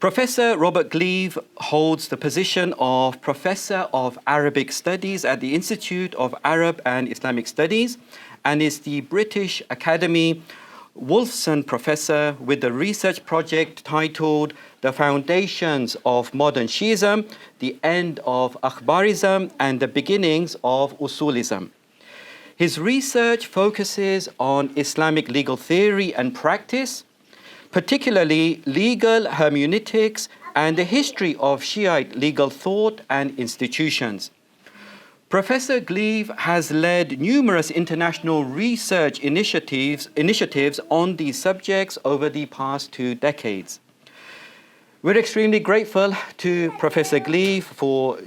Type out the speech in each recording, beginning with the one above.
Professor Robert Gleave holds the position of Professor of Arabic Studies at the Institute of Arab and Islamic Studies and is the British Academy Wolfson Professor with the research project titled The Foundations of Modern Shiism, the End of Akhbarism and the Beginnings of Usulism. His research focuses on Islamic legal theory and practice, particularly legal hermeneutics and the history of Shiite legal thought and institutions. Professor Gleave has led numerous international research initiatives on these subjects over the past 2 decades. We're extremely grateful to Professor Gleave for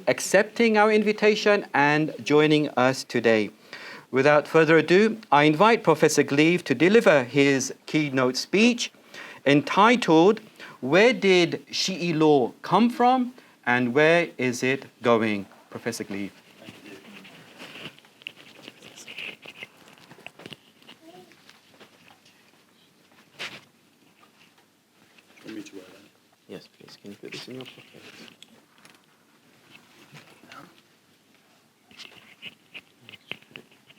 accepting our invitation and joining us today. Without further ado, I invite Professor Gleave to deliver his keynote speech entitled, "Where did Shi'i law come from and where is it going?" Professor Gleave. Thank you. Want me to wear that? Yes, please. Can you put this in your pocket?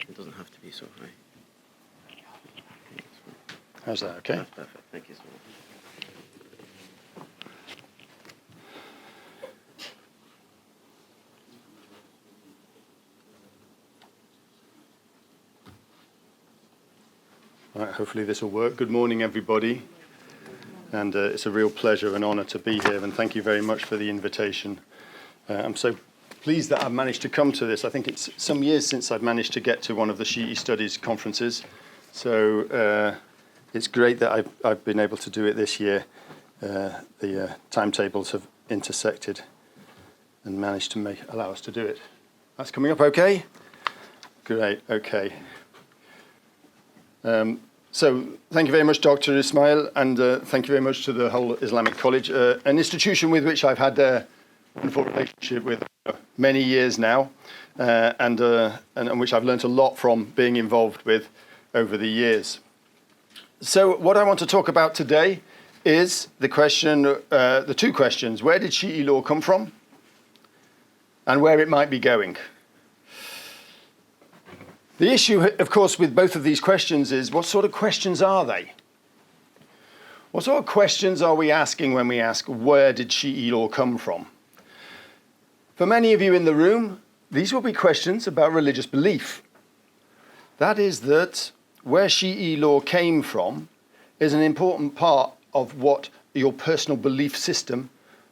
It doesn't have to be so high. How's that, okay? That's perfect. Thank you so much. All right, hopefully this will work. Good morning, everybody. And it's a real pleasure and honor to be here, and thank you very much for the invitation. I'm so pleased that I've managed to come to this. I think it's some years since I've managed to get to one of the Shiite Studies conferences. So it's great that I've been able to do it this year. The timetables have intersected and managed to allow us to do it. That's coming up okay? Great, okay. So thank you very much, Dr. Ismail, and thank you very much to the whole Islamic College, an institution with which I've had a wonderful relationship with many years now, and which I've learned a lot from being involved with over the years. So what I want to talk about today is the 2 questions. Where did Shi'i law come from? And where it might be going. The issue, of course, with both of these questions is, what sort of questions are they? What sort of questions are we asking when we ask, where did Shi'i law come from? For many of you in the room, these will be questions about religious belief. That is that where Shi'i law came from is an important part of what your personal belief system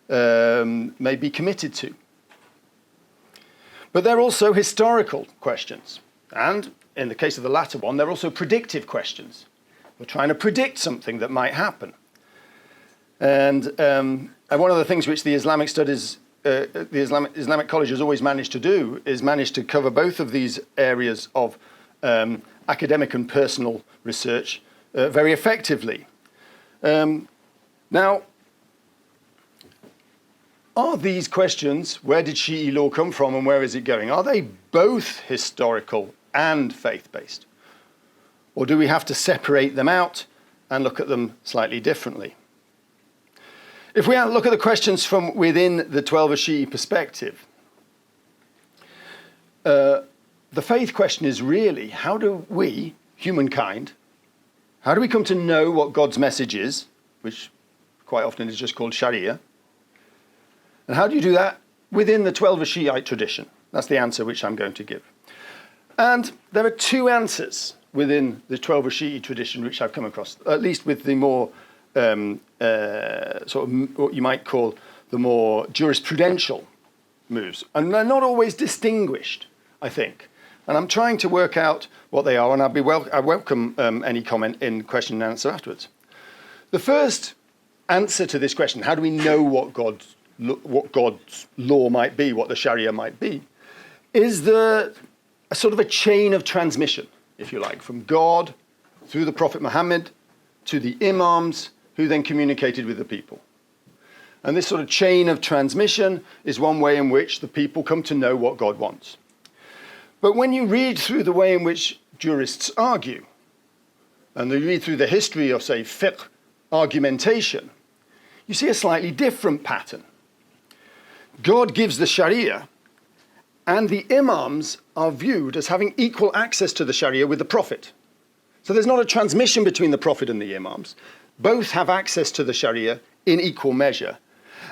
may be committed to. But they're also historical questions. And in the case of the latter one, they're also predictive questions. We're trying to predict something that might happen. And one of the things which the Islamic Studies, the Islamic College has always managed to do is manage to cover both of these areas of academic and personal research very effectively. Now, are these questions, where did Shi'i law come from and where is it going, are they both historical and faith-based? Or do we have to separate them out and look at them slightly differently? If we look at the questions from within the 12 Shi'i perspective, the faith question is really, how do we, humankind, how do we come to know what God's message is, which quite often is just called Sharia? And how do you do that within the 12 Shiite tradition? That's the answer which I'm going to give. And there are 2 answers within the 12 Shiite tradition which I've come across, at least with the more, sort of what you might call the more jurisprudential moves. And they're not always distinguished, I think. And I'm trying to work out what they are, and I welcome any comment in question and answer afterwards. The first answer to this question, how do we know what God's law might be, what the Sharia might be, is a sort of a chain of transmission, if you like, from God through the Prophet Muhammad to the imams who then communicated with the people. And this sort of chain of transmission is one way in which the people come to know what God wants. But when you read through the way in which jurists argue, and you read through the history of, say, fiqh argumentation, you see a slightly different pattern. God gives the Sharia, and the imams are viewed as having equal access to the Sharia with the Prophet. So there's not a transmission between the Prophet and the imams. Both have access to the Sharia in equal measure.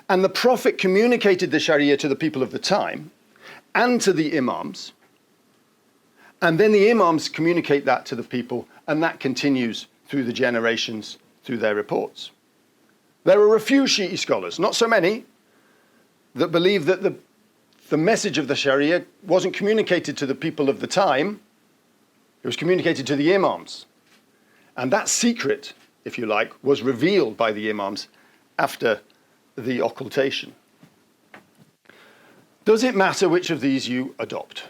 And the Prophet communicated the Sharia to the people of the time and to the imams. And then the imams communicate that to the people, and that continues through the generations, through their reports. There are a few Shiite scholars, not so many, that believe that the message of the Sharia wasn't communicated to the people of the time, it was communicated to the imams. And that secret, if you like, was revealed by the imams after the occultation. Does it matter which of these you adopt?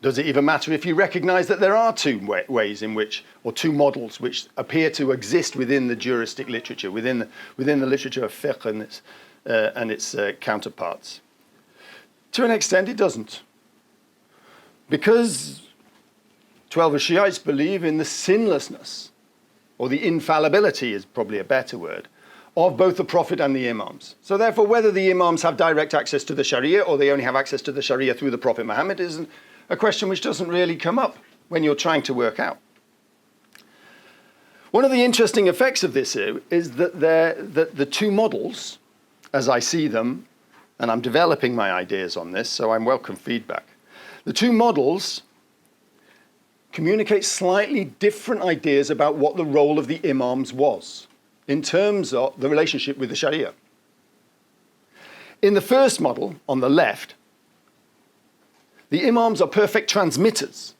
Does it even matter if you recognize that there are two ways in which, or two models which appear to exist within the juristic literature, within the literature of fiqh and its counterparts? To an extent, it doesn't. Because 12 Shiites believe in the sinlessness, or the infallibility is probably a better word, of both the Prophet and the Imams. So therefore, whether the Imams have direct access to the Sharia or they only have access to the Sharia through the Prophet Muhammad is a question which doesn't really come up when you're trying to work out. One of the interesting effects of this is that the two models, as I see them, and I'm developing my ideas on this, so I'm welcome feedback. The two models communicate slightly different ideas about what the role of the Imams was in terms of the relationship with the Sharia. In the first model, on the left, the Imams are perfect transmitters.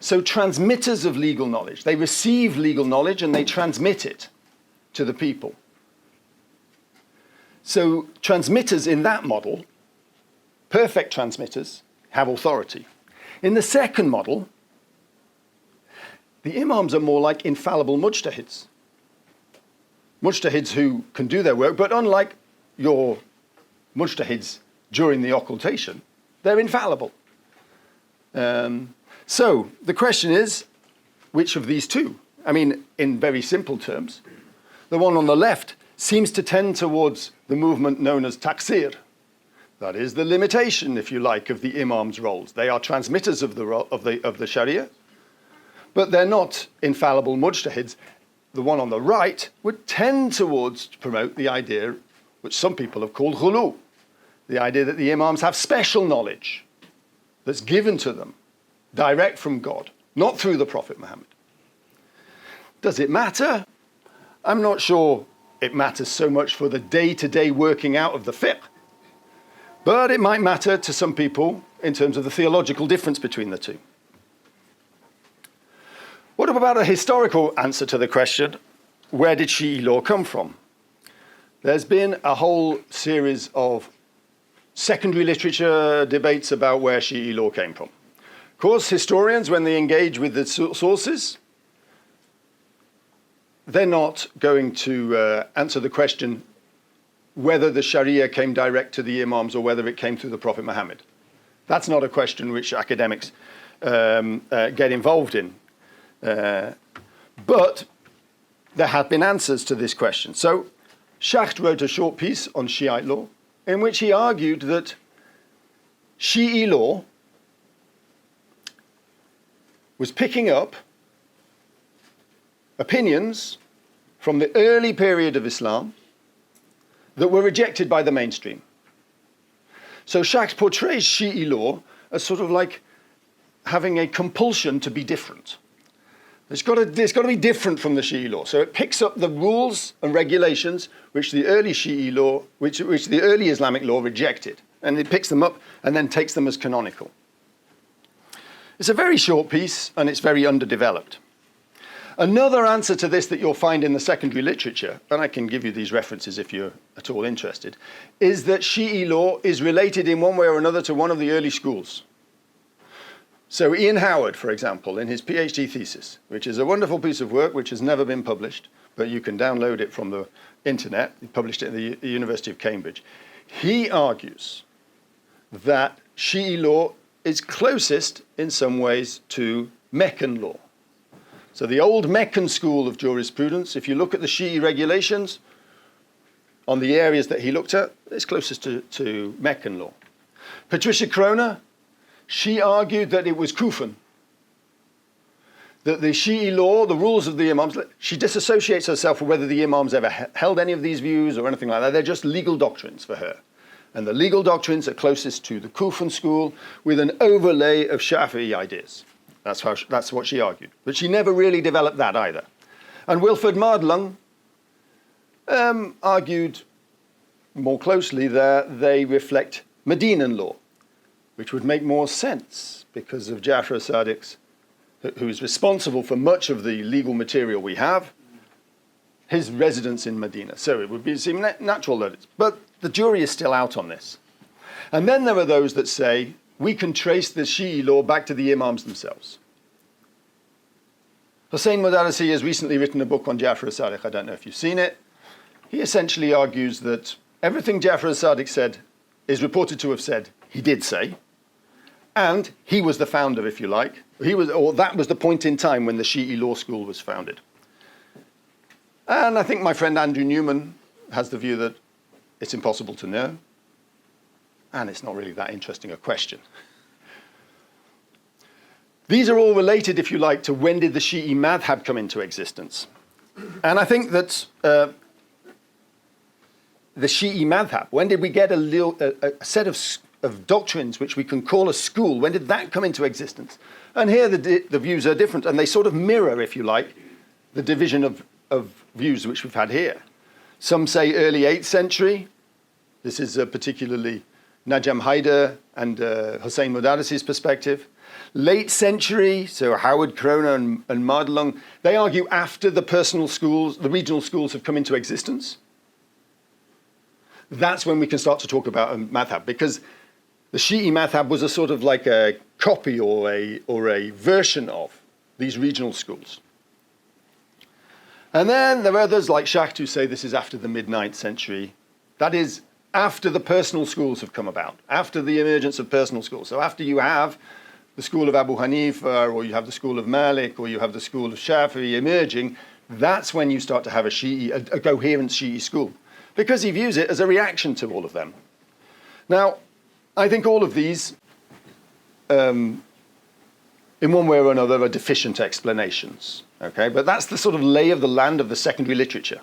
So transmitters of legal knowledge. They receive legal knowledge and they transmit it to the people. So transmitters in that model, perfect transmitters, have authority. In the second model, the Imams are more like infallible mujtahids. Mujtahids who can do their work, but unlike your mujtahids during the occultation, they're infallible. So the question is, which of these two? I mean, in very simple terms, the one on the left seems to tend towards the movement known as taqsir. That is the limitation, if you like, of the imams' roles. They are transmitters of the Sharia, but they're not infallible mujtahids. The one on the right would tend towards to promote the idea, which some people have called ghulu, the idea that the imams have special knowledge that's given to them, direct from God, not through the Prophet Muhammad. Does it matter? I'm not sure it matters so much for the day-to-day working out of the fiqh, but it might matter to some people in terms of the theological difference between the two. What about a historical answer to the question, where did Shi'i law come from? There's been a whole series of secondary literature debates about where Shi'i law came from. Of course, historians, when they engage with the sources, they're not going to answer the question whether the Sharia came direct to the Imams or whether it came through the Prophet Muhammad. That's not a question which academics get involved in. But there have been answers to this question. So Schacht wrote a short piece on Shiite law in which he argued that Shi'i law was picking up opinions from the early period of Islam that were rejected by the mainstream. So Schacht portrays Shi'i law as sort of like having a compulsion to be different. It's got to be different from the Shi'i law. So it picks up the rules and regulations which the early Shi'i law, which the early Islamic law rejected, and it picks them up and then takes them as canonical. It's a very short piece and it's very underdeveloped. Another answer to this that you'll find in the secondary literature, and I can give you these references if you're at all interested, is that Shi'i law is related in one way or another to one of the early schools. So Ian Howard, for example, in his PhD thesis, which is a wonderful piece of work which has never been published, but you can download it from the internet, he published it at the University of Cambridge, he argues that Shi'i law is closest in some ways to Meccan law. So the old Meccan school of jurisprudence, if you look at the Shi'i regulations, on the areas that he looked at, it's closest to Meccan law. Patricia Kroner, she argued that it was Kufan, that the Shi'i law, the rules of the Imams, she disassociates herself from whether the Imams ever held any of these views or anything like that. They're just legal doctrines for her. And the legal doctrines are closest to the Kufan school with an overlay of Shafi'i ideas. That's what she argued. But she never really developed that either. And Wilfred Madelung argued more closely that they reflect Medinan law, which would make more sense because of Ja'far as-Sadiq's, who is responsible for much of the legal material we have, his residence in Medina. So it would seem natural that it's... But the jury is still out on this. And then there are those that say, we can trace the Shi'i law back to the Imams themselves. Hussein Modarresi has recently written a book on Ja'far as-Sadiq. I don't know if you've seen it. He essentially argues that everything Ja'far as-Sadiq said is reported to have said he did say, and he was the founder, if you like. That was the point in time when the Shi'i law school was founded. And I think my friend Andrew Newman has the view that it's impossible to know, and it's not really that interesting a question. These are all related, if you like, to when did the Shi'i madhab come into existence. And I think that the Shi'i madhab, when did we get a set of doctrines which we can call a school? When did that come into existence? And here the views are different, and they sort of mirror, if you like, the division of views which we've had here. Some say early 8th century. This is particularly Najam Haider and Hussein Modarresi's perspective. Late century, so Howard Kroner and Madelung, they argue after the personal schools, the regional schools have come into existence. That's when we can start to talk about a madhab, because the Shi'i madhab was a sort of like a copy or a version of these regional schools. And then there are others like Schacht who say this is after the mid-9th century. That is after the personal schools have come about, after the emergence of personal schools. So after you have the school of Abu Hanifa, or you have the school of Malik, or you have the school of Shafi'i emerging, that's when you start to have a coherent Shi'i school, because he views it as a reaction to all of them. Now, I think all of these, in one way or another, are deficient explanations. Okay, but that's the sort of lay of the land of the secondary literature,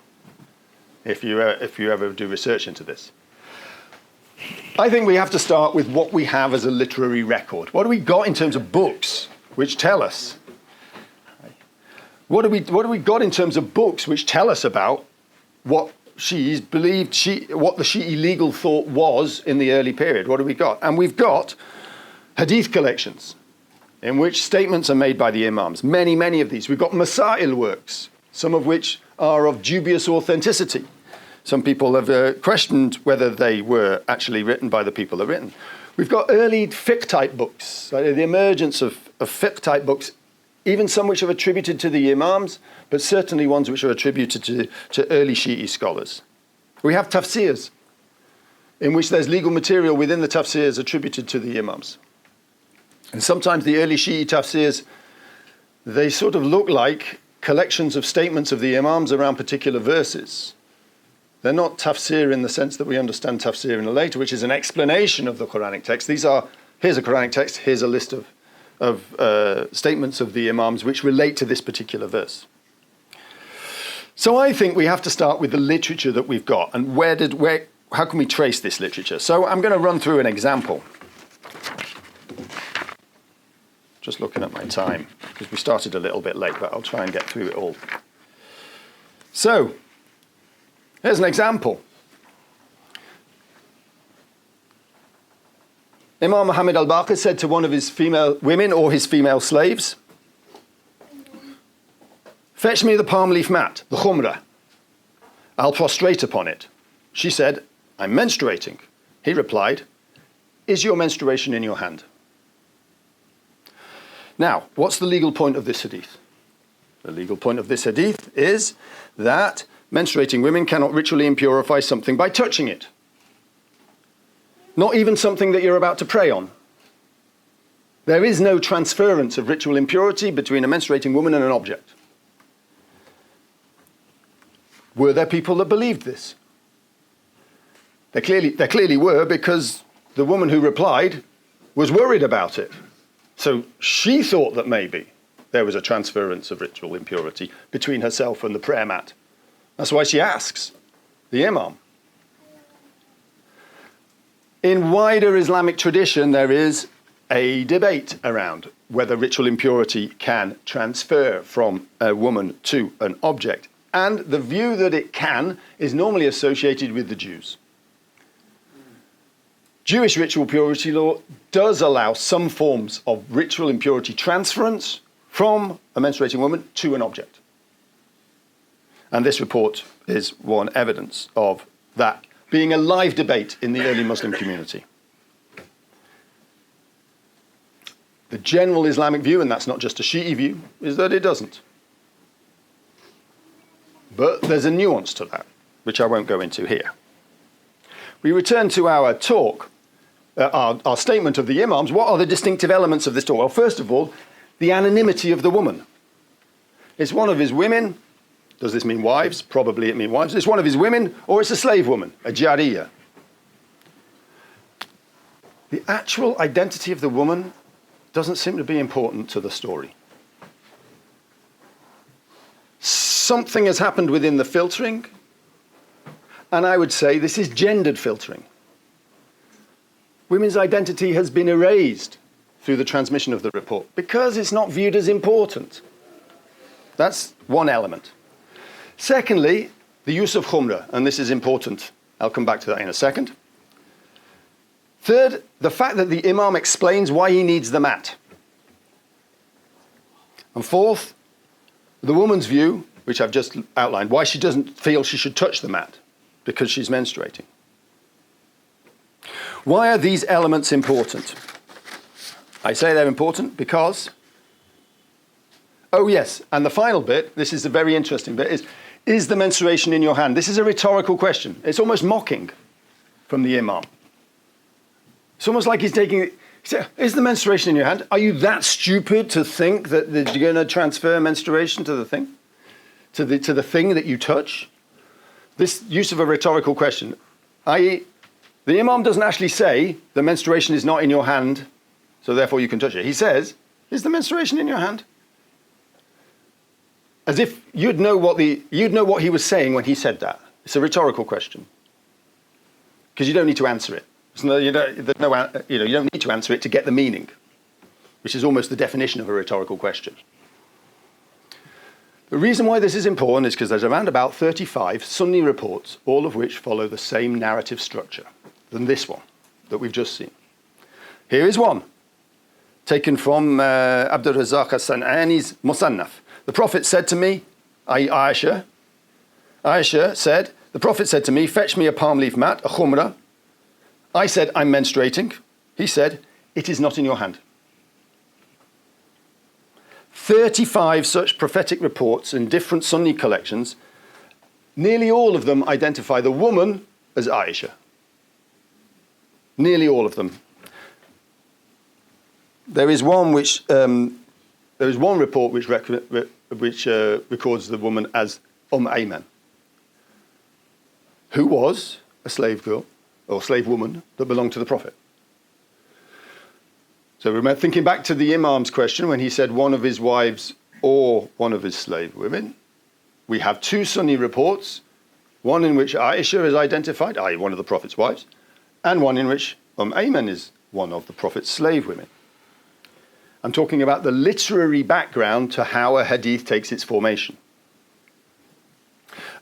if you ever do research into this. I think we have to start with what we have as a literary record. What do we got in terms of books which tell us? What do we got in terms of books which tell us about what Shi'is believed, what the Shi'i legal thought was in the early period? What do we got? And we've got hadith collections in which statements are made by the Imams. Many, many of these. We've got Masail works, some of which are of dubious authenticity. Some people have questioned whether they were actually written by the people that written. We've got early fiqh-type books, the emergence of fiqh-type books, even some which are attributed to the Imams, but certainly ones which are attributed to early Shi'i scholars. We have tafsirs, in which there's legal material within the tafsirs attributed to the Imams. And sometimes the early Shi'i tafsirs, they sort of look like collections of statements of the Imams around particular verses. They're not tafsir in the sense that we understand tafsir in a later, which is an explanation of the Quranic text. Here's a Quranic text, here's a list of statements of the Imams which relate to this particular verse. So I think we have to start with the literature that we've got, and how can we trace this literature? So I'm going to run through an example. Just looking at my time, because we started a little bit late, but I'll try and get through it all. So, here's an example. Imam Muhammad al-Baqir said to one of his female women or his female slaves, "Fetch me the palm leaf mat, the khumrah. I'll prostrate upon it." She said, "I'm menstruating." He replied, "Is your menstruation in your hand?" Now, what's the legal point of this hadith? The legal point of this hadith is that menstruating women cannot ritually impurify something by touching it. Not even something that you're about to pray on. There is no transference of ritual impurity between a menstruating woman and an object. Were there people that believed this? There clearly were, because the woman who replied was worried about it. So she thought that maybe there was a transference of ritual impurity between herself and the prayer mat. That's why she asks the imam. In wider Islamic tradition, there is a debate around whether ritual impurity can transfer from a woman to an object. And the view that it can is normally associated with the Jews. Jewish ritual purity law does allow some forms of ritual impurity transference from a menstruating woman to an object. And this report is one evidence of that being a live debate in the early Muslim community. The general Islamic view, and that's not just a Shiite view, is that it doesn't. But there's a nuance to that, which I won't go into here. We return to our talk, our statement of the imams. What are the distinctive elements of this talk? Well, first of all, the anonymity of the woman. It's one of his women. Does this mean wives? Probably it means wives. It's one of his women, or it's a slave woman, a jariyah. The actual identity of the woman doesn't seem to be important to the story. Something has happened within the filtering, and I would say this is gendered filtering. Women's identity has been erased through the transmission of the report because it's not viewed as important. That's one element. Secondly, the use of khumra, and this is important. I'll come back to that in a second. Third, the fact that the imam explains why he needs the mat. And fourth, the woman's view, which I've just outlined, why she doesn't feel she should touch the mat, because she's menstruating. Why are these elements important? I say they're important because, oh yes, and the final bit, this is a very interesting bit, is the menstruation in your hand? This is a rhetorical question. It's almost mocking from the imam. It's almost like he's taking it. Is the menstruation in your hand? Are you that stupid to think that you're going to transfer menstruation to the thing? To the thing that you touch? This use of a rhetorical question, i.e., the imam doesn't actually say the menstruation is not in your hand, so therefore you can touch it. He says, is the menstruation in your hand? As if you'd know what he was saying when he said that. It's a rhetorical question. Because you don't need to answer it. You don't need to answer it to get the meaning, which is almost the definition of a rhetorical question. The reason why this is important is because there's around about 35 Sunni reports, all of which follow the same narrative structure than this one that we've just seen. Here is one, taken from Abdul Razak as-San'ani's Musannaf. The Prophet said to me, Aisha said, the Prophet said to me, fetch me a palm leaf mat, a khumra. I said, I'm menstruating. He said, it is not in your hand. 35 such prophetic reports in different Sunni collections. Nearly all of them identify the woman as Aisha. Nearly all of them. There is one report which records the woman as Ayman, who was a slave girl or slave woman that belonged to the Prophet. So remember, thinking back to the Imam's question when he said one of his wives or one of his slave women, we have two Sunni reports, one in which Aisha is identified, i.e. one of the Prophet's wives, and one in which Ayman is one of the Prophet's slave women. I'm talking about the literary background to how a hadith takes its formation.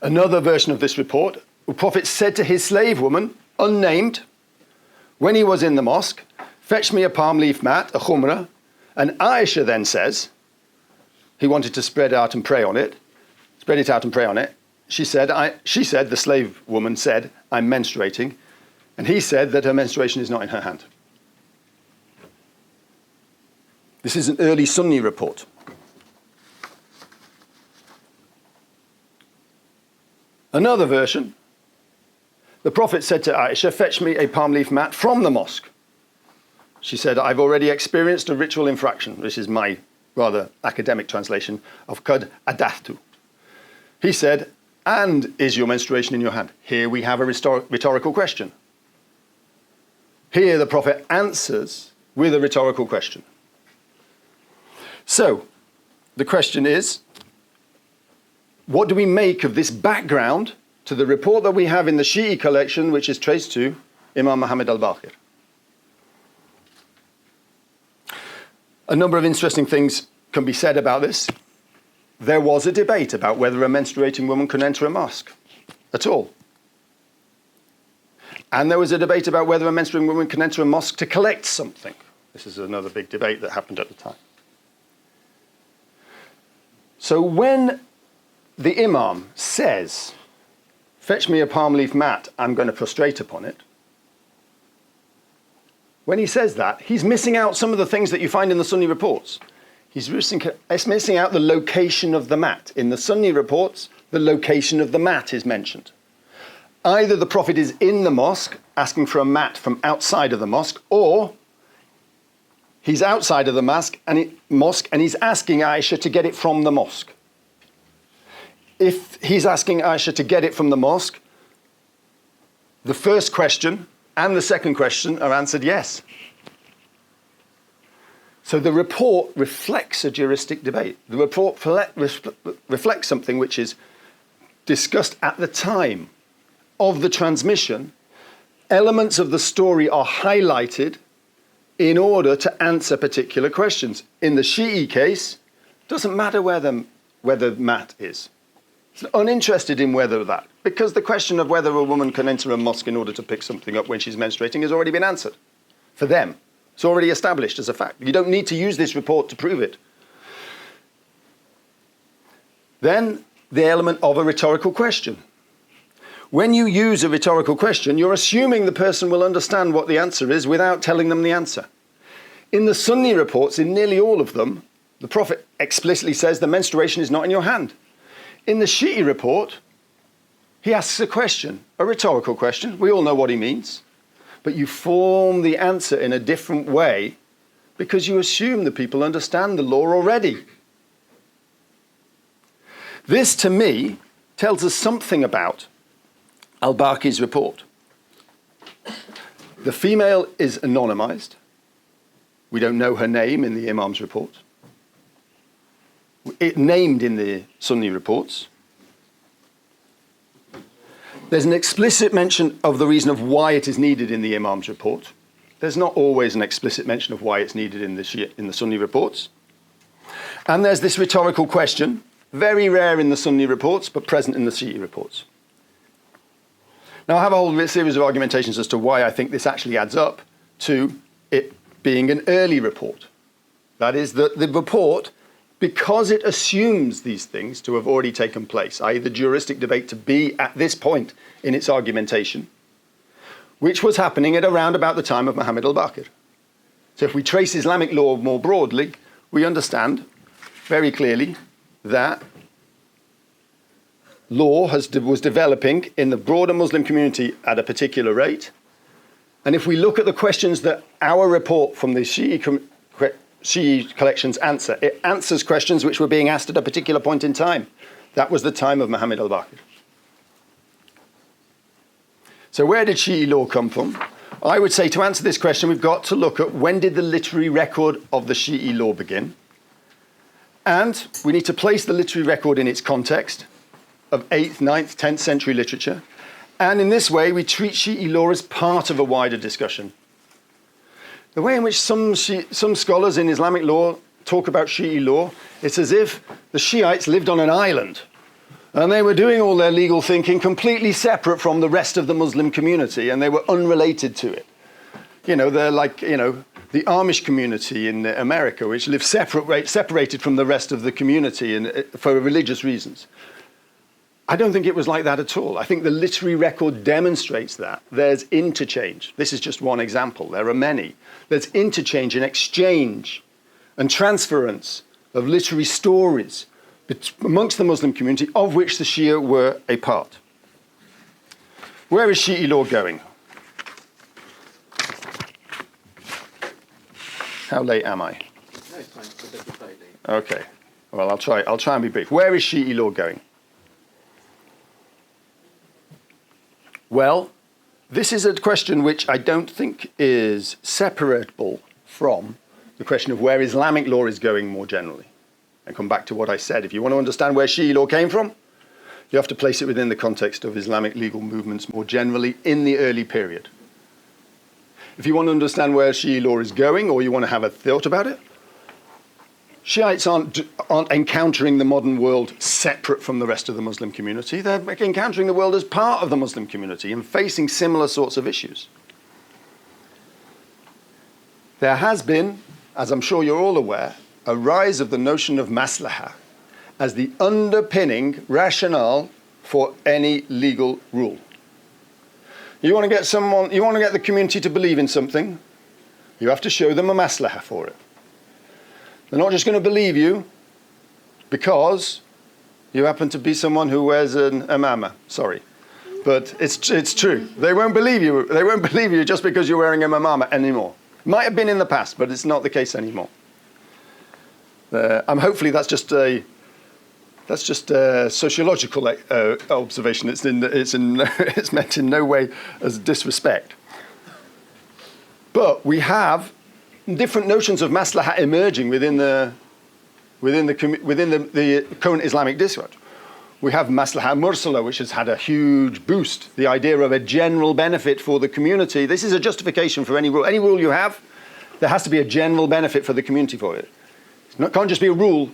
Another version of this report, the Prophet said to his slave woman, unnamed, when he was in the mosque, fetch me a palm leaf mat, a khumra, and Aisha then says, he wanted to spread it out and pray on it. She said, the slave woman said, I'm menstruating, and he said that her menstruation is not in her hand. This is an early Sunni report. Another version, the Prophet said to Aisha, fetch me a palm leaf mat from the mosque. She said, I've already experienced a ritual infraction. This is my rather academic translation of qad adathtu. He said, And is your menstruation in your hand? Here we have a rhetorical question. Here the Prophet answers with a rhetorical question. So, the question is, what do we make of this background to the report that we have in the Shiite collection, which is traced to Imam Muhammad al-Baqir? A number of interesting things can be said about this. There was a debate about whether a menstruating woman could enter a mosque at all. And there was a debate about whether a menstruating woman can enter a mosque to collect something. This is another big debate that happened at the time. So when the Imam says, "Fetch me a palm leaf mat, I'm going to prostrate upon it," when he says that, he's missing out some of the things that you find in the Sunni reports. He's missing out the location of the mat. In the Sunni reports, the location of the mat is mentioned. Either the Prophet is in the mosque asking for a mat from outside of the mosque, or he's outside of the mosque and he's asking Aisha to get it from the mosque. If he's asking Aisha to get it from the mosque, the first question and the second question are answered yes. So the report reflects a juristic debate. The report reflects something which is discussed at the time of the transmission. Elements of the story are highlighted in order to answer particular questions. In the Shi'i case, it doesn't matter where the mat is. It's uninterested in whether that, because the question of whether a woman can enter a mosque in order to pick something up when she's menstruating has already been answered for them. It's already established as a fact. You don't need to use this report to prove it. Then, the element of a rhetorical question. When you use a rhetorical question, you're assuming the person will understand what the answer is without telling them the answer. In the Sunni reports, in nearly all of them, the Prophet explicitly says the menstruation is not in your hand. In the Shi'i report, he asks a question, a rhetorical question. We all know what he means. But you form the answer in a different way because you assume the people understand the law already. This, to me, tells us something about al-Baqir's report. The female is anonymized. We don't know her name in the Imam's report. It's named in the Sunni reports. There's an explicit mention of the reason of why it is needed in the Imam's report. There's not always an explicit mention of why it's needed in the Sunni reports. And there's this rhetorical question, very rare in the Sunni reports, but present in the Shi'i reports. Now, I have a whole series of argumentations as to why I think this actually adds up to it being an early report. That is, that the report, because it assumes these things to have already taken place, i.e. the juristic debate to be at this point in its argumentation, which was happening at around about the time of Muhammad al-Baqir. So if we trace Islamic law more broadly, we understand very clearly that law was developing in the broader Muslim community at a particular rate. And if we look at the questions that our report from the Shi'i collections answer, it answers questions which were being asked at a particular point in time. That was the time of Muhammad al-Baqir. So where did Shi'i law come from? I would say to answer this question, we've got to look at when did the literary record of the Shi'i law begin? And we need to place the literary record in its context of 8th, 9th, 10th century literature. And in this way, we treat Shi'i law as part of a wider discussion. The way in which some scholars in Islamic law talk about Shi'i law, it's as if the Shiites lived on an island and they were doing all their legal thinking completely separate from the rest of the Muslim community, and they were unrelated to it. You know, they're like, the Amish community in America, which live separated from the rest of the community for religious reasons. I don't think it was like that at all. I think the literary record demonstrates that. There's interchange. This is just one example. There are many. There's interchange and exchange and transference of literary stories amongst the Muslim community, of which the Shia were a part. Where is Shi'i law going? How late am I? No, it's fine. It's a bit slightly. Okay. Well, I'll try and be brief. Where is Shi'i law going? Well, this is a question which I don't think is separable from the question of where Islamic law is going more generally. And come back to what I said. If you want to understand where Shi'i law came from, you have to place it within the context of Islamic legal movements more generally in the early period. If you want to understand where Shi'i law is going, or you want to have a thought about it, Shiites aren't encountering the modern world separate from the rest of the Muslim community. They're encountering the world as part of the Muslim community and facing similar sorts of issues. There has been, as I'm sure you're all aware, a rise of the notion of maslahah as the underpinning rationale for any legal rule. You want to get the community to believe in something, you have to show them a maslahah for it. They're not just going to believe you because you happen to be someone who wears an imama. Sorry. But it's true. They won't believe you. They won't believe you just because you're wearing an imama anymore. Might have been in the past, but it's not the case anymore. Hopefully that's just a sociological observation. It's meant in no way as disrespect. But we have different notions of maslahah emerging within the current Islamic discourse. We have maslahah mursala, which has had a huge boost. The idea of a general benefit for the community. This is a justification for any rule. Any rule you have, there has to be a general benefit for the community for it. It can't just be a rule.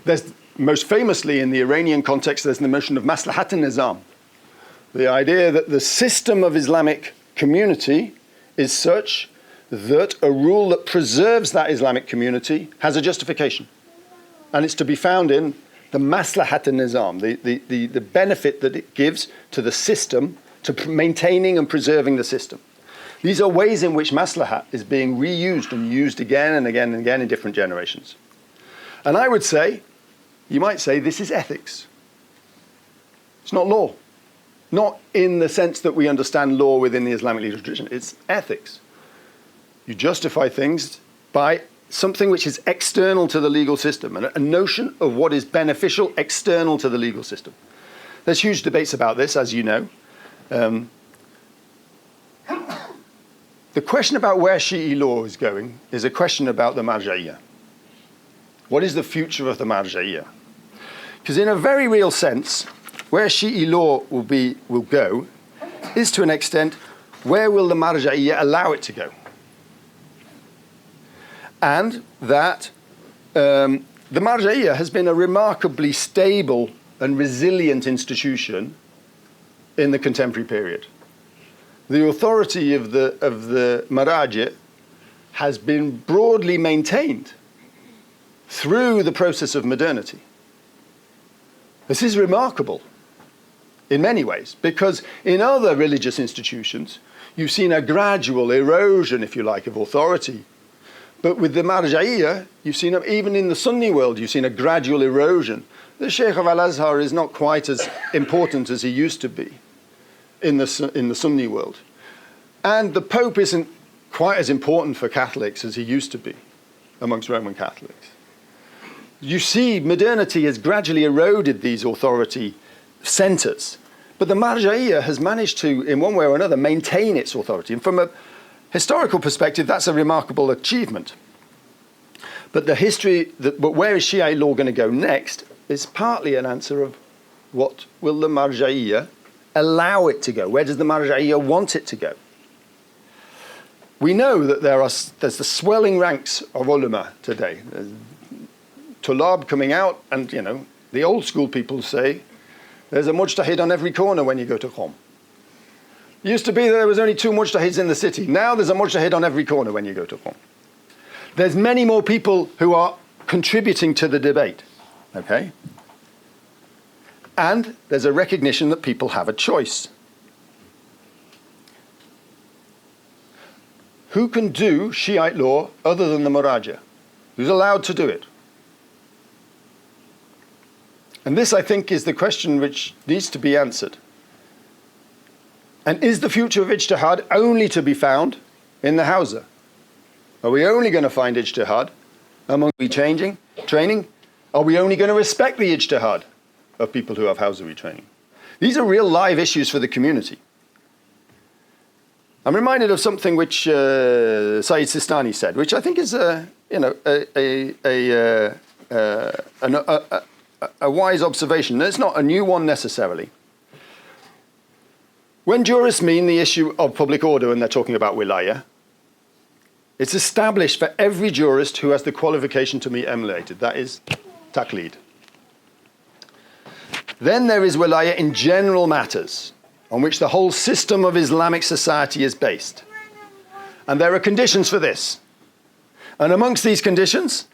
There's most famously in the Iranian context, there's the notion of maslahat al-nizam. The idea that the system of Islamic community is such that a rule that preserves that Islamic community has a justification. And it's to be found in the maslahat al-nizam, the benefit that it gives to the system, to maintaining and preserving the system. These are ways in which maslahat is being reused and used again and again and again in different generations. And I would say, you might say, this is ethics. It's not law. Not in the sense that we understand law within the Islamic legal tradition. It's ethics. You justify things by something which is external to the legal system, and a notion of what is beneficial external to the legal system. There's huge debates about this, as you know. The question about where Shi'i law is going is a question about the marja'iyah. What is the future of the marja'iyah? Because in a very real sense, where Shi'i law will go is to an extent, where will the marja'iyah allow it to go? And that the marja'iyah has been a remarkably stable and resilient institution in the contemporary period. The authority of the maraji' has been broadly maintained through the process of modernity. This is remarkable in many ways, because in other religious institutions, you've seen a gradual erosion, if you like, of authority. But with the marja'iyah, you've seen, even in the Sunni world, you've seen a gradual erosion. The Sheikh of Al-Azhar is not quite as important as he used to be in the Sunni world. And the Pope isn't quite as important for Catholics as he used to be amongst Roman Catholics. You see, modernity has gradually eroded these authority centres. But the marja'iyah has managed to, in one way or another, maintain its authority. And from a historical perspective, that's a remarkable achievement. But the history, but where is Shiite law going to go next is partly an answer of what will the marja'iyah allow it to go? Where does the marja'iyah want it to go? We know that there's the swelling ranks of ulama today. There's tulab coming out, and the old school people say there's a mujtahid on every corner when you go to Qom. It used to be that there was only 2 mujtahids in the city. Now there's a mujtahid on every corner when you go to Qom. There's many more people who are contributing to the debate, okay? And there's a recognition that people have a choice. Who can do Shiite law other than the muraja? Who's allowed to do it? And this, I think, is the question which needs to be answered. And is the future of ijtihad only to be found in the Hawza? Are we only going to find ijtihad among training? Are we only going to respect the ijtihad of people who have Hawzawi training? These are real live issues for the community. I'm reminded of something which Sayyid Sistani said, which I think is a wise observation. It's not a new one necessarily. When jurists mean the issue of public order when they're talking about wilaya, it's established for every jurist who has the qualification to be emulated. That is taqlid. Then there is wilaya in general matters, on which the whole system of Islamic society is based. And there are conditions for this. And amongst these conditions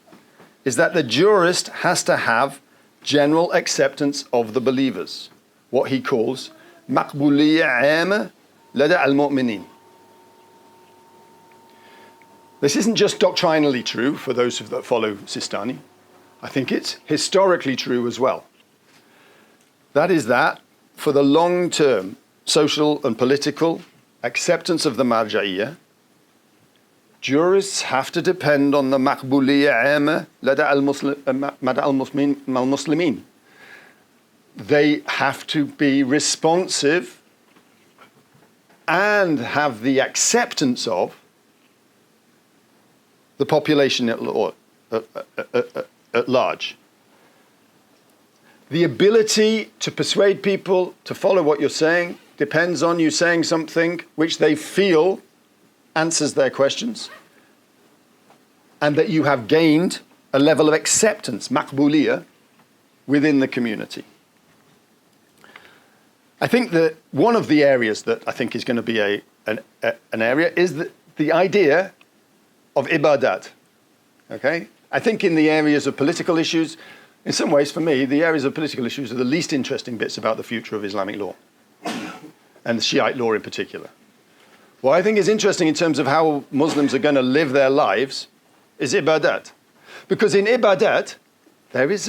is that the jurist has to have general acceptance of the believers, what he calls maqbuliyya 'ama lada al-mu'minin. This isn't just doctrinally true for those that follow Sistani. I think it's historically true as well. That is that for the long-term social and political acceptance of the marja'iyya, jurists have to depend on the maqbuliyya 'ama lada al-muslimin. They have to be responsive and have the acceptance of the population at large. The ability to persuade people to follow what you're saying depends on you saying something which they feel answers their questions, and that you have gained a level of acceptance, maqbuliyya, within the community. I think that one of the areas that I think is going to be an area is the idea of ibadat. Okay? I think in the areas of political issues, in some ways for me, the areas of political issues are the least interesting bits about the future of Islamic law, and the Shiite law in particular. What I think is interesting in terms of how Muslims are going to live their lives is ibadat. Because in ibadat, there is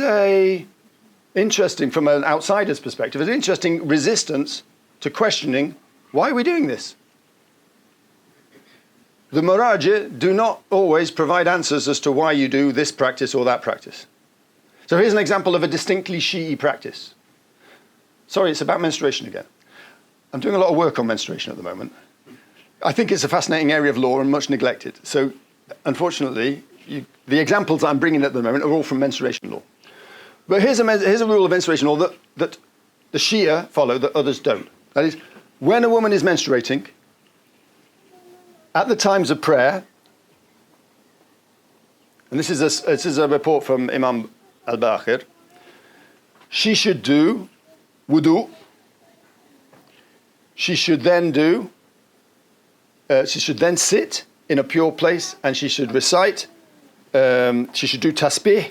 interesting, from an outsider's perspective, an interesting resistance to questioning, why are we doing this? The maraji do not always provide answers as to why you do this practice or that practice. So here's an example of a distinctly Shi'i practice. Sorry, it's about menstruation again. I'm doing a lot of work on menstruation at the moment. I think it's a fascinating area of law and much neglected. So unfortunately, the examples I'm bringing at the moment are all from menstruation law. But here's a rule of menstruation law that the Shia follow that others don't. That is, when a woman is menstruating, at the times of prayer, and this is a report from Imam al-Baqir, she should do wudu. She should then sit in a pure place, and she should recite, she should do tasbih,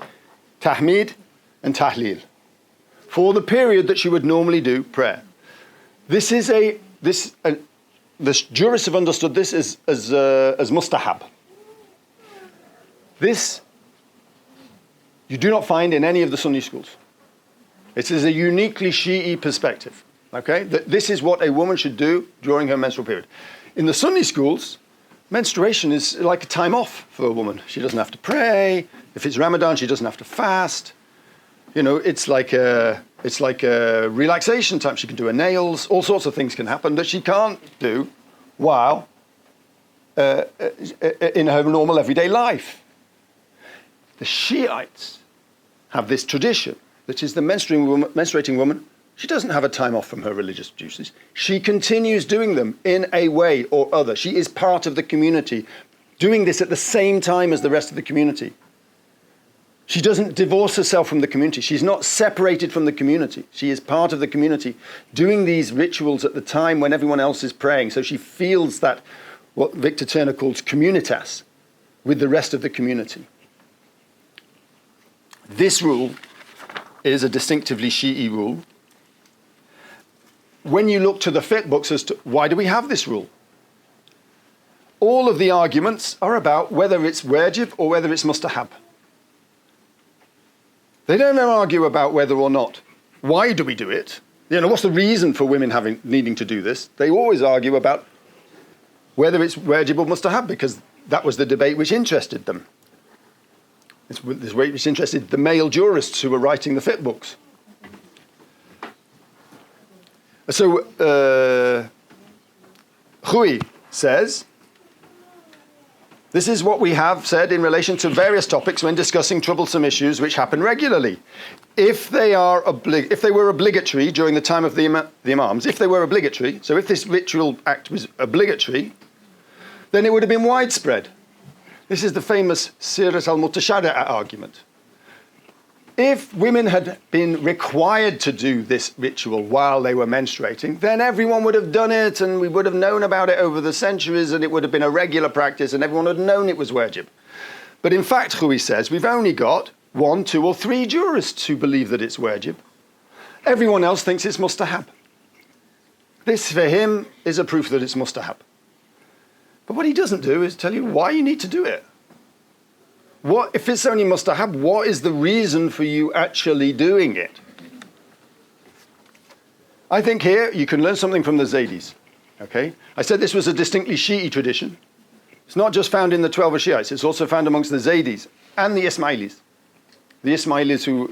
tahmid, and tahleel for the period that she would normally do prayer. The jurists have understood this as mustahab. This you do not find in any of the Sunni schools. It is a uniquely Shi'i perspective. Okay, this is what a woman should do during her menstrual period. In the Sunni schools, menstruation is like a time off for a woman. She doesn't have to pray. If it's Ramadan, she doesn't have to fast. You know, it's like a relaxation time. She can do her nails. All sorts of things can happen that she can't do while in her normal everyday life. The Shiites have this tradition that is the menstruating woman. She doesn't have a time off from her religious duties. She continues doing them in a way or other. She is part of the community, doing this at the same time as the rest of the community. She doesn't divorce herself from the community. She's not separated from the community. She is part of the community, doing these rituals at the time when everyone else is praying. So she feels that, what Victor Turner calls communitas, with the rest of the community. This rule is a distinctively Shi'i rule. When you look to the fiqh books as to why do we have this rule, all of the arguments are about whether it's wajib or whether it's mustahab. They don't ever argue about whether or not. Why do we do it? You know, what's the reason for women needing to do this? They always argue about whether it's wajib or mustahab, because that was the debate which interested them. It's this way which interested the male jurists who were writing the fiqh books. So, Hui says, this is what we have said in relation to various topics when discussing troublesome issues which happen regularly. If they were obligatory during the time of the Imams, if they were obligatory, so if this ritual act was obligatory, then it would have been widespread. This is the famous Sirat al-Mutashadda'a argument. If women had been required to do this ritual while they were menstruating, then everyone would have done it and we would have known about it over the centuries and it would have been a regular practice and everyone would have known it was wajib. But in fact, Hui says, we've only got 1, 2 or 3 jurists who believe that it's wajib. Everyone else thinks it's mustahab. This, for him, is a proof that it's mustahab. But what he doesn't do is tell you why you need to do it. What, if it's only mustahab, what is the reason for you actually doing it? I think here you can learn something from the Zaydis. Okay? I said this was a distinctly Shi'i tradition. It's not just found in the 12 Shiites, it's also found amongst the Zaydis and the Ismailis. The Ismailis who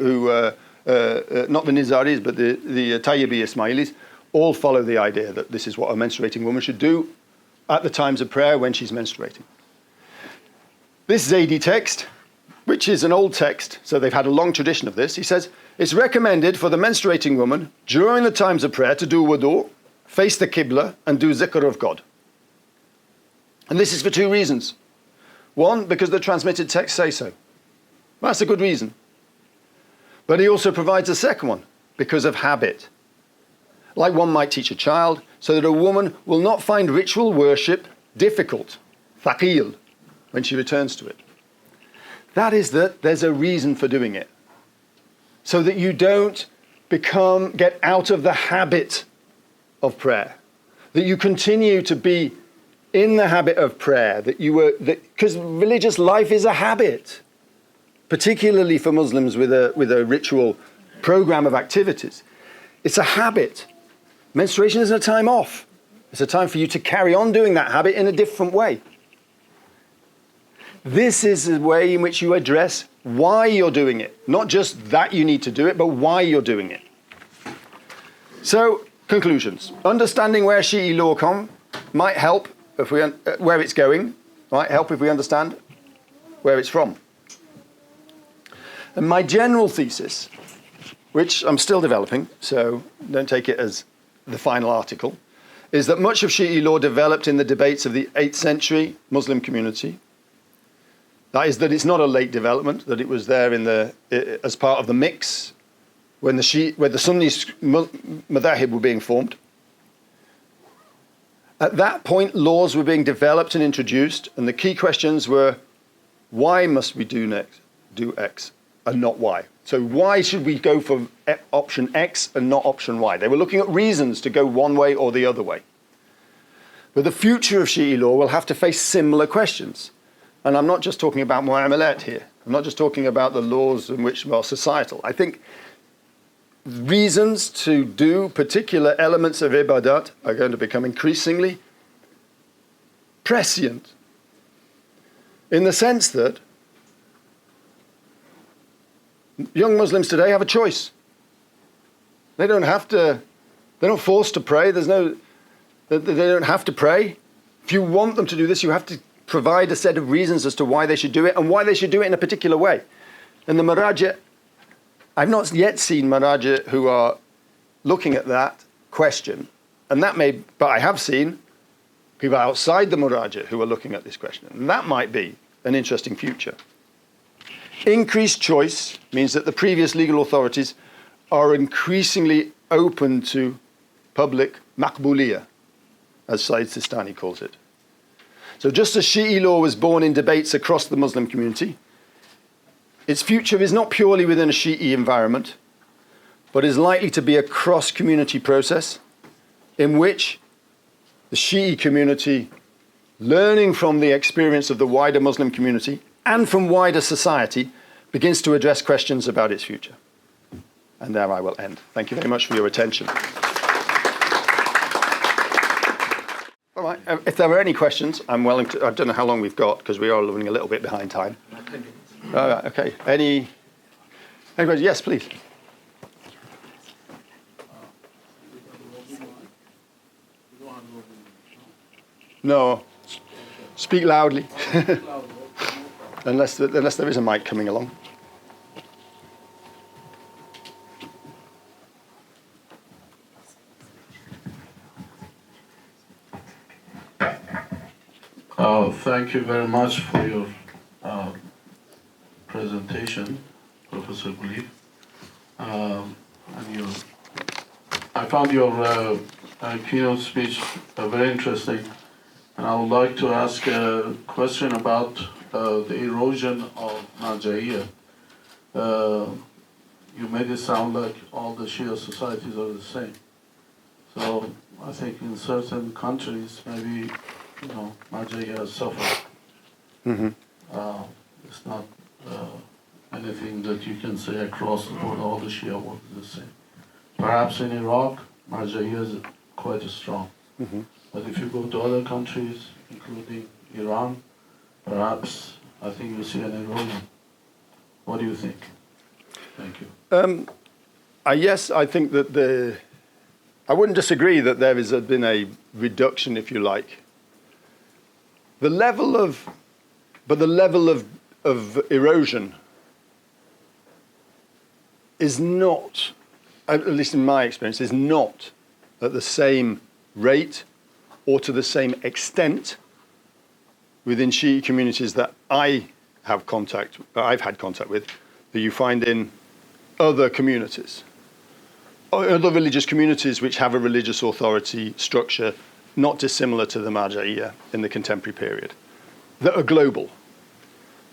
not the Nizaris, but the Tayyibi Ismailis, all follow the idea that this is what a menstruating woman should do at the times of prayer when she's menstruating. This Zaydi text, which is an old text, so they've had a long tradition of this, he says, it's recommended for the menstruating woman during the times of prayer to do wudu, face the Qibla, and do zikr of God. And this is for 2 reasons. 1, because the transmitted texts say so. That's a good reason. But he also provides a second one, because of habit. Like one might teach a child, so that a woman will not find ritual worship difficult, thaqil, when she returns to it. That is that there's a reason for doing it. So that you don't get out of the habit of prayer. That you continue to be in the habit of prayer. Because religious life is a habit. Particularly for Muslims with a ritual program of activities. It's a habit. Menstruation isn't a time off. It's a time for you to carry on doing that habit in a different way. This is a way in which you address why you're doing it. Not just that you need to do it, but why you're doing it. So, conclusions. Understanding where Shi'i law might help if where it's going, might help if we understand where it's from. And my general thesis, which I'm still developing, so don't take it as the final article, is that much of Shi'i law developed in the debates of the 8th century Muslim community. That is, that it's not a late development, that it was there as part of the mix when the Sunni madhahib were being formed. At that point, laws were being developed and introduced, and the key questions were, why must we do X and not Y? So why should we go for option X and not option Y? They were looking at reasons to go one way or the other way. But the future of Shi'i law will have to face similar questions. And I'm not just talking about mu'amalat here. I'm not just talking about the laws in which are societal. I think reasons to do particular elements of ibadat are going to become increasingly prescient. In the sense that young Muslims today have a choice. They don't force to pray. They don't have to pray. If you want them to do this, you have to provide a set of reasons as to why they should do it and why they should do it in a particular way. And the maraji', I've not yet seen maraji' who are looking at that question. But I have seen people outside the maraji' who are looking at this question. And that might be an interesting future. Increased choice means that the previous legal authorities are increasingly open to public maqbuliyah, as Said Sistani calls it. So just as Shi'i law was born in debates across the Muslim community, its future is not purely within a Shi'i environment, but is likely to be a cross-community process in which the Shi'i community, learning from the experience of the wider Muslim community and from wider society, begins to address questions about its future. And there I will end. Thank you very much for your attention. All right, if there are any questions, I'm willing to, I don't know how long we've got, because we are running a little bit behind time. All right, okay. Any questions? Yes, please. No. Speak loudly. unless there is a mic coming along. Thank you very much for your presentation, Professor Gleave. I found your keynote speech very interesting, and I would like to ask a question about the erosion of Marja'iyya. You made it sound like all the Shia societies are the same. So I think in certain countries, maybe, Marja'iyya has suffered. Mm-hmm. It's not anything that you can say across the board, all the Shia work the same. Perhaps in Iraq, Marja'iyya is quite strong. Mm-hmm. But if you go to other countries, including Iran, perhaps I think you see an erosion. What do you think? Thank you. Yes, I think that I wouldn't disagree that there has been a reduction, if you like. The level of erosion is not, at least in my experience, is not at the same rate or to the same extent within Shiite communities that I've had contact with, that you find in other communities, or other religious communities which have a religious authority structure not dissimilar to the Marja'iyya in the contemporary period, that are global.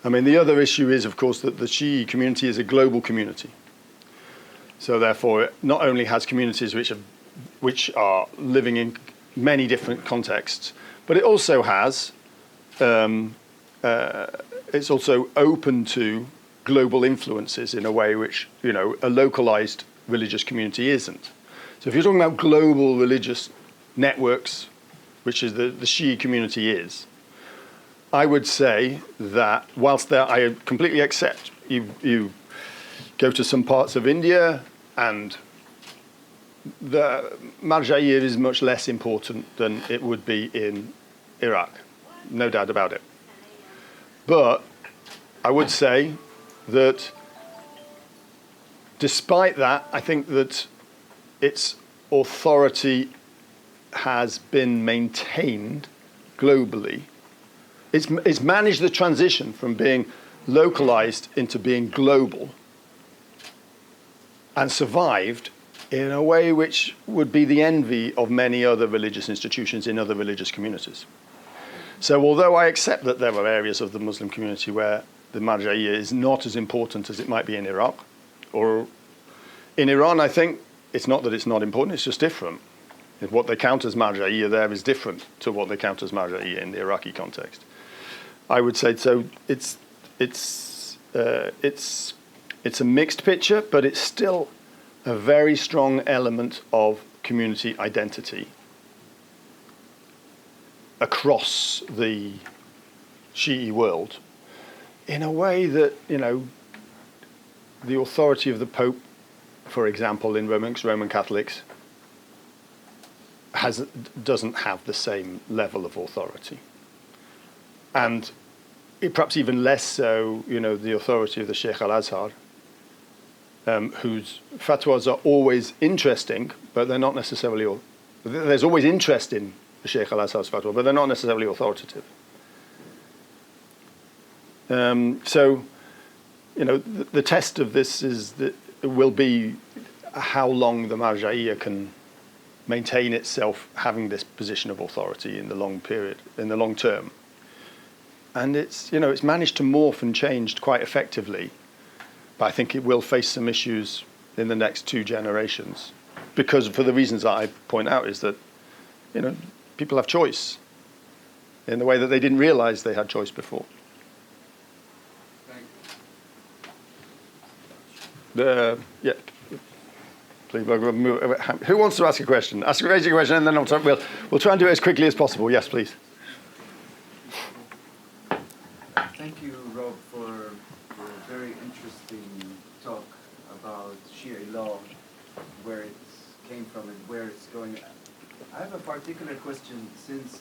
I mean, the other issue is, of course, that the Shiite community is a global community. So therefore, it not only has communities which are living in many different contexts, but it also has, it's also open to global influences in a way which, a localized religious community isn't. So if you're talking about global religious networks, which is the Shiite community is, I would say that whilst I completely accept you go to some parts of India and the Marja'iyya is much less important than it would be in Iraq, no doubt about it. But I would say that despite that, I think that its authority has been maintained globally. It's managed the transition from being localized into being global and survived in a way which would be the envy of many other religious institutions in other religious communities. So although I accept that there are areas of the Muslim community where the Marja'iyya is not as important as it might be in Iraq, or in Iran, I think it's not that it's not important, it's just different. What they count as Marja'iyya there is different to what they count as Marja'iyya in the Iraqi context. I would say so. It's a mixed picture, but it's still a very strong element of community identity across the Shiite world, in a way that the authority of the Pope, for example, in Roman Catholics, doesn't have the same level of authority. And perhaps even less so, the authority of the Sheikh al-Azhar, whose fatwas are always interesting, but they're not necessarily, there's always interest in the Sheikh al-Azhar's fatwa, but they're not necessarily authoritative. So, the test of this will be how long the Marja'iyya can maintain itself having this position of authority in the long period, in the long term. And it's managed to morph and changed quite effectively, but I think it will face some issues in the next 2 generations, because for the reasons that I point out is that, people have choice in the way that they didn't realize they had choice before. Yeah. Please, who wants to ask a question? Raise your question, and then we'll try and do it as quickly as possible. Yes, please. Thank you, Rob, for a very interesting talk about Shia law, where it came from and where it's going. I have a particular question since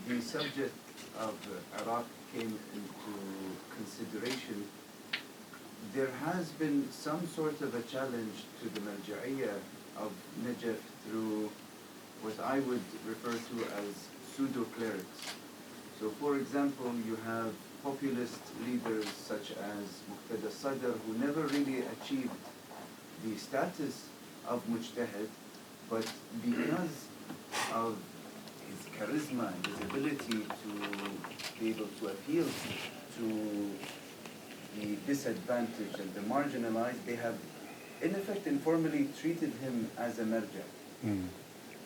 the subject of Iraq came into consideration. There has been some sort of a challenge to the Marja'iyya of Najaf through what I would refer to as pseudo-clerics. So for example, you have populist leaders such as Muqtada Sadr, who never really achieved the status of mujtahid, but because of his charisma and his ability to be able to appeal to the disadvantaged and the marginalized, they have in effect informally treated him as a marja.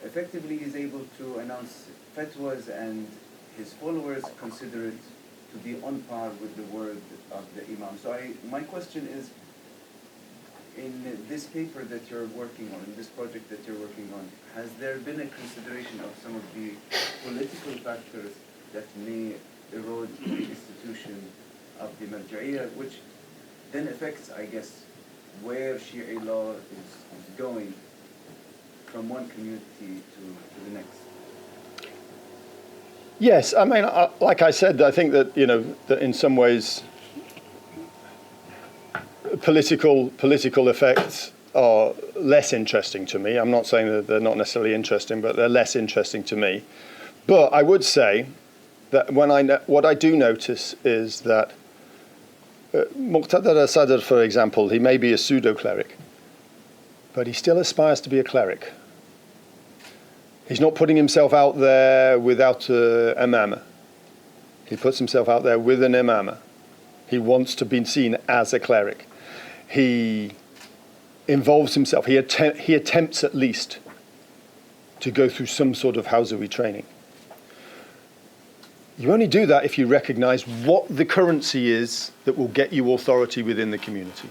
Effectively, he's able to announce fatwas and his followers consider it to be on par with the word of the Imam. So my question is, in this paper that you're working on, in this project that you're working on, has there been a consideration of some of the political factors that may erode the institution of the Marja'iyya, which then affects, I guess, where Shia law is going from one community to the next? Yes, I mean, like I said, I think that, that in some ways political effects are less interesting to me. I'm not saying that they're not necessarily interesting, but they're less interesting to me. But I would say that what I do notice is that Muqtada Sadr, for example, he may be a pseudo-cleric, but he still aspires to be a cleric. He's not putting himself out there without an imama. He puts himself out there with an imama. He wants to be seen as a cleric. He involves himself. He attempts at least to go through some sort of Hawzawi training. You only do that if you recognize what the currency is that will get you authority within the community.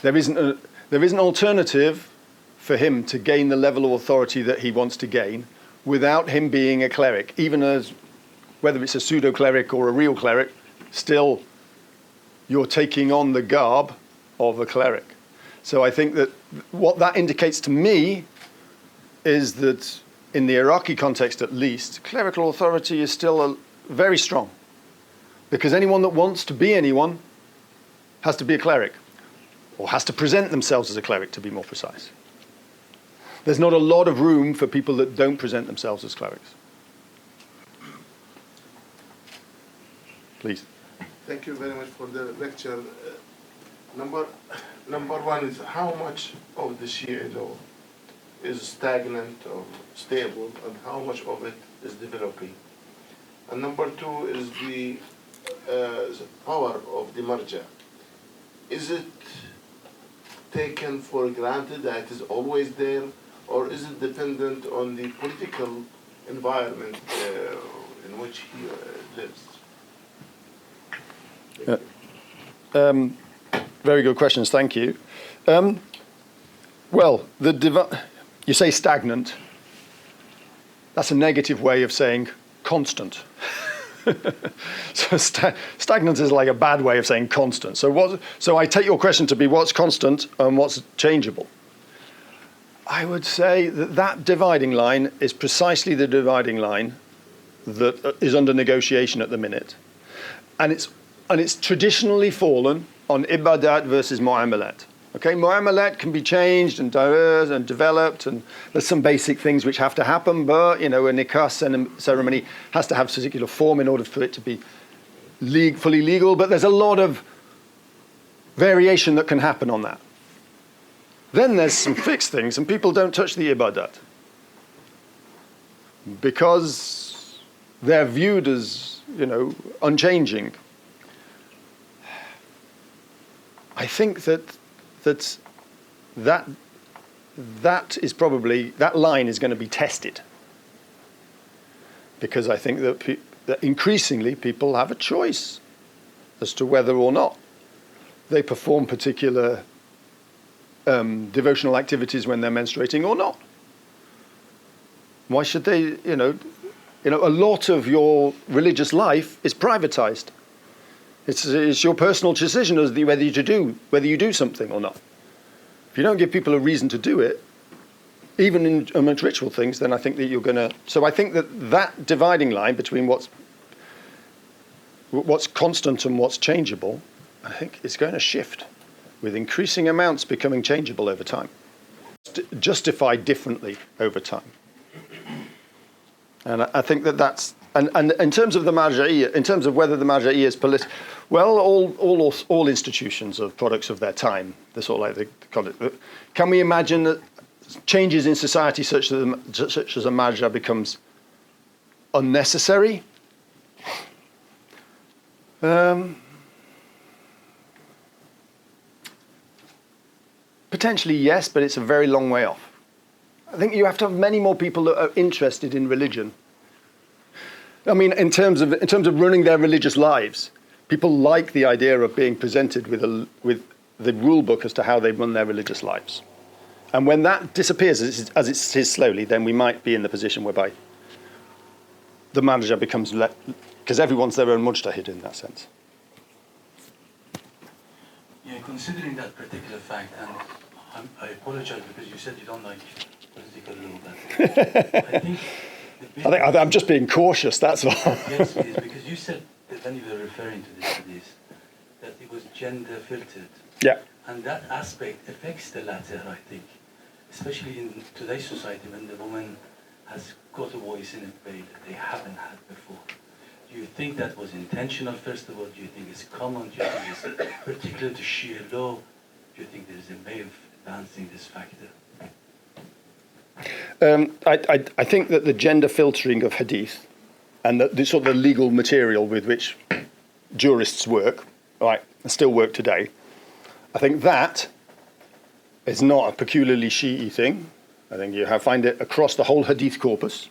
There is an alternative for him to gain the level of authority that he wants to gain without him being a cleric, even as whether it's a pseudo-cleric or a real cleric, still you're taking on the garb of a cleric. So I think that what that indicates to me is that in the Iraqi context at least, clerical authority is still very strong, because anyone that wants to be anyone has to be a cleric, or has to present themselves as a cleric, to be more precise. There's not a lot of room for people that don't present themselves as clerics. Please. Thank you very much for the lecture. Number one is how much of the Shia law is stagnant or stable, and how much of it is developing? And number two is the power of the marja. Is it taken for granted that it is always there, or is it dependent on the political environment in which he lives? Very good questions, thank you. Well, you say stagnant. That's a negative way of saying constant. So stagnant is like a bad way of saying constant. So I take your question to be what's constant and what's changeable. I would say that dividing line is precisely the dividing line that is under negotiation at the minute. And it's traditionally fallen on ibadat versus mu'amalat. Okay, mu'amalat can be changed and diverse and developed, and there's some basic things which have to happen, but a nikah ceremony has to have a particular form in order for it to be fully legal, but there's a lot of variation that can happen on that. Then there's some fixed things, and people don't touch the ibadat because they're viewed as, unchanging. I think that is probably, that line is going to be tested, because I think that increasingly people have a choice as to whether or not they perform particular devotional activities when they're menstruating or not. Why should they, a lot of your religious life is privatized. It's your personal decision as to whether you do something or not. If you don't give people a reason to do it, even in amongst ritual things, then I think that you're going to... So I think that that dividing line between what's constant and what's changeable, I think is going to shift, with increasing amounts becoming changeable over time, justified differently over time. And I think that that's... And in terms of the Marja'iyya, in terms of whether the Marja'iyya is political, well, all institutions are products of their time. They're sort of like can we imagine that changes in society such as a Marja becomes unnecessary? Potentially yes, but it's a very long way off. I think you have to have many more people that are interested in religion. I mean, in terms of running their religious lives, people like the idea of being presented with the rule book as to how they run their religious lives. And when that disappears, as it is slowly, then we might be in the position whereby the marja becomes... because everyone's their own mujtahid in that sense. Yeah, considering that particular fact, and I apologize because you said you don't like political law, but I think... I'm just being cautious, that's all. Yes, it is, because you said that when you were referring to this, that it was gender filtered. Yeah. And that aspect affects the latter, I think, especially in today's society when the woman has got a voice in a way that they haven't had before. Do you think that was intentional, first of all? Do you think it's common? Do you think it's particular to Shia law? Do you think there is a way of advancing this factor? I think that the gender filtering of hadith and the sort of the legal material with which jurists work, right, and still work today, I think that is not a peculiarly Shi'i thing. I think you find it across the whole hadith corpus.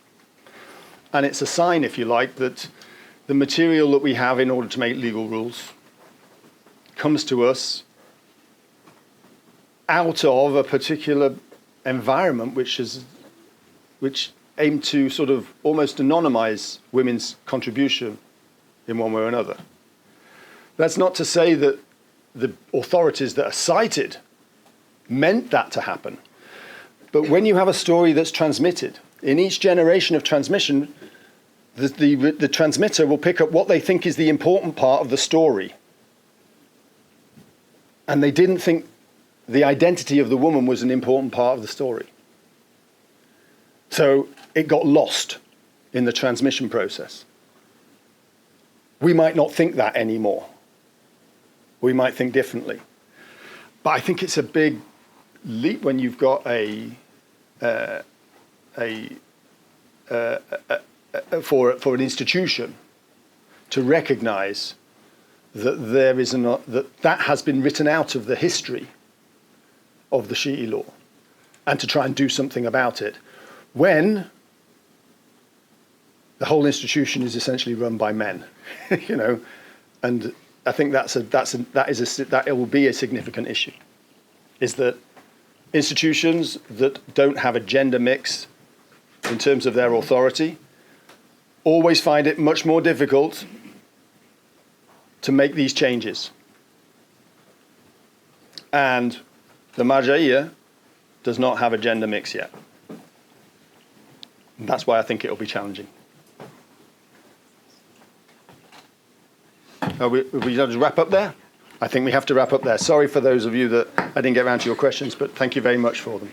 And it's a sign, if you like, that the material that we have in order to make legal rules comes to us out of a particular environment which aim to sort of almost anonymize women's contribution in one way or another. That's not to say that the authorities that are cited meant that to happen. But when you have a story that's transmitted, in each generation of transmission, the transmitter will pick up what they think is the important part of the story. And they didn't think the identity of the woman was an important part of the story. So it got lost in the transmission process. We might not think that anymore. We might think differently. But I think it's a big leap when you've got for an institution to recognize that that has been written out of the history of the Shi'i law, and to try and do something about it, when the whole institution is essentially run by men, you know, and I think that it will be a significant issue, is that institutions that don't have a gender mix in terms of their authority always find it much more difficult to make these changes. And the Marja'iyya does not have a gender mix yet. And that's why I think it'll be challenging. We just wrap up there? I think we have to wrap up there. Sorry for those of you that I didn't get around to your questions, but thank you very much for them.